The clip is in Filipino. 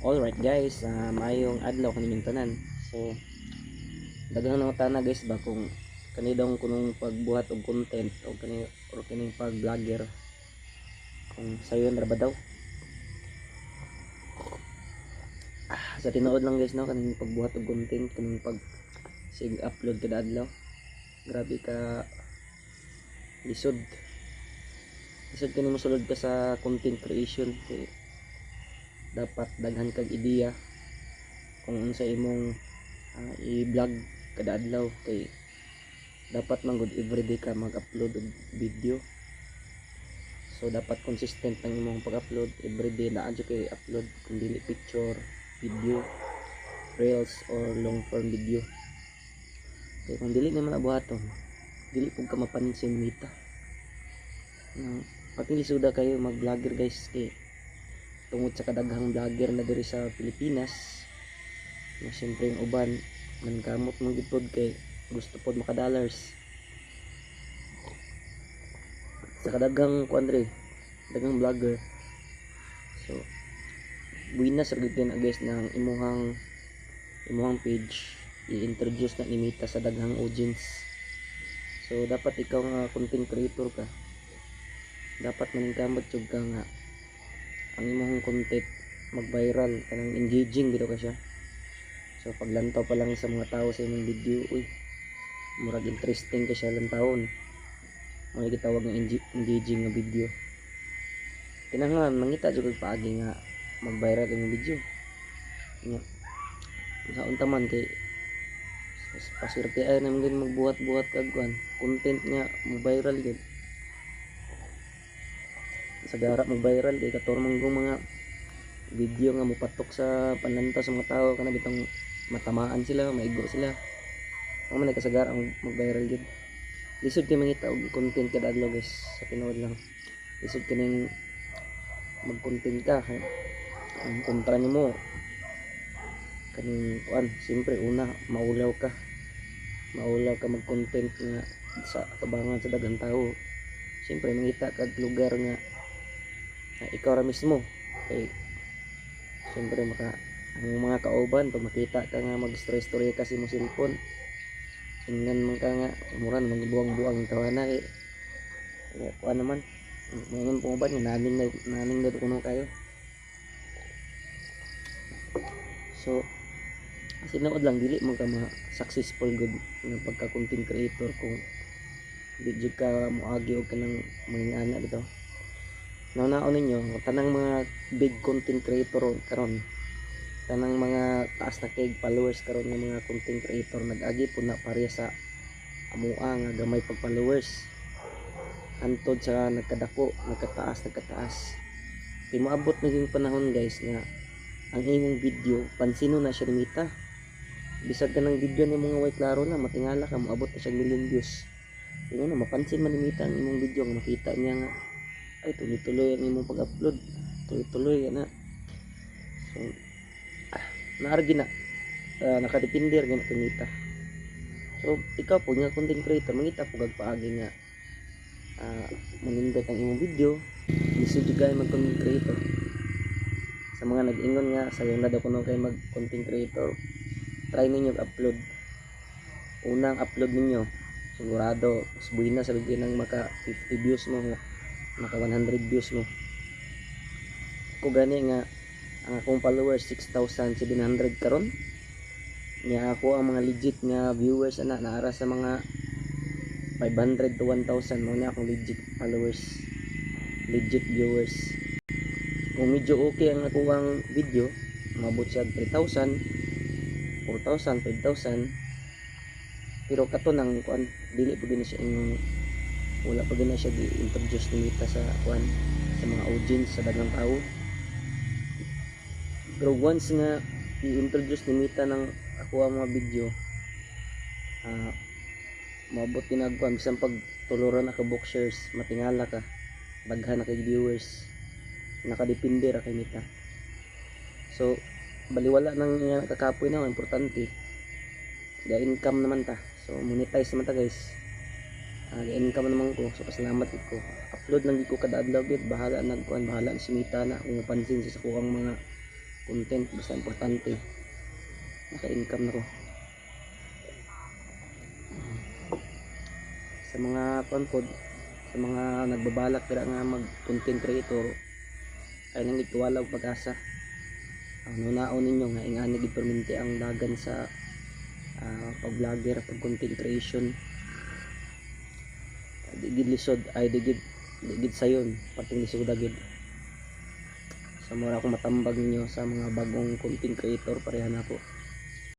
Alright guys, maayong adlaw kaninyong tanan. So, daghang nangutana guys ba kung kanidong kunong pagbuhat og content o kining pag vlogger kung sayon ra ba daw. Sa tinuod lang guys no, kaning pagbuhat og content, kaning pag sig upload kada adlaw. Grabe ka lisod. Lisod kani mosulod ka sa content creation kay dapat daghan kag ideya kung unsa imong i-vlog kada adlaw kay dapat man gud everyday ka mag-upload og video. So dapat consistent ang imong pag-upload everyday, na adyo kay upload kung dili picture, video, reels or long form video. Kay kung dili naman abuhaton, dili pud ka mapansin nita. Pati lisuda kayo mag-vlogger guys kay tungod sa kadaghang vlogger na diri sa Pilipinas na siyempre yung uban mankamot mong gipod kay gusto pod maka-dollars sa kadaghang kuandre daghang vlogger. So buinas ra gyud na guys ng imuhang page i-introduce na imita sa daghang audience. So dapat ikaw nga content creator ka, dapat maningkamot jud ka nga ang imong content mag-viral kanang engaging bitaw ka siya. So paglantaw pa lang sa mga tao sa imong video, uy, murag interesting ka siya lantawon. Mga gitawag ng engaging nga video. Kinahanglan mangita jud kag paagi nga mag-viral ang video. Nya. Sa unta man kay pasirte ay naman din magbuhat-buhat kag content nga mag-viral gid. Sagara mag-viral kay katormang mga video nga mupatok sa panlanta sa mga tao kana bitong matamaan sila, maigo sila. Ang man kasagara ang mag-viral gid. Lisod kay mangita og content kada adlaw guys, sa tinuod lang. Lisod kining mag-content ka. Ang kontra nimo kaning siyempre una maulaw ka. Maulaw ka mag-content nga sa tabangan sa daghang tao. Siyempre mangita kag lugar nga ikaw ra mismo kay siyempre ang mga kauban pag makita ka nga mag-story kasi mo cellphone ingnan man ka nga muran magbuang-buang tawana kay kuan naman ngayon po ba naning na kuno kayo. So sinood lang dili mo ka successful good nga pagka content creator kung di jud ka moagi og kanang mga ana bitaw. Naunaon ninyo tanang mga big content creator karon, tanang mga taas na kay followers karon ng mga content creator nag-agi po na pareha sa amua nga gamay pag followers hantod sa nagkataas. Kay moabot na yung panahon guys nga ang imong video pansino na siya nimita. Bisag ka ng video ni mga way klaro na matingala ka moabot na siya million views. Kaya na mapansin man nimita ang imong video nga makita niya nga ay tuloy-tuloy ang imong pag-upload, tuloy-tuloy na. So naargi na nakadepender gina kumita. So ikaw po nga content creator mangita po kag paagi nga manindot ang imong video, lisod jud kay mag content creator. Sa mga nag-ingon nga sayo na daw kuno kay mag content creator, try ninyo upload. Unang upload ninyo sigurado subuhi na sa ng maka 50 views mo, maka 100 views mo. Ko gani nga ang akong followers 6,700 karon. Nya ako ang mga legit nga viewers naara sa mga 500 to 1,000 mo na akong legit followers, legit viewers. Kung medyo okay ang akong video, mabot siya 3,000, 4,000, 5,000. Pero kato nang dili pud na siya wala pa gina siya gi-introduce nita sa sa mga audience sa daghang tao. Pero once nga i-introduce nita ng ako ang mga video, maabot ginagkuan bisan pag tuluran na ka book shares, matingala ka, daghan na kay viewers, nakadepende ra kay nita. So baliwala nang nga kakapoy na importante ga income naman ta. So monetize naman ta guys. Income naman ko, so pasalamat ko. Upload lang ko kada adlaw gid, bahala nagkuan, bahala si Mita na kung mapansin sa kuang mga content, basta importante naka-income na ko. Sa mga konpod, sa mga nagbabalak dira nga mag content creator, ay nang ituwala og pag-asa. Ang nunaon ninyo nga ingani gid permente ang dagan sa pag-vlogger, pag-content creation. Digid lisod ay digid sayon, pating lisod gid. Sa mura akong matambag ninyo sa mga bagong content creator, pareha na ako.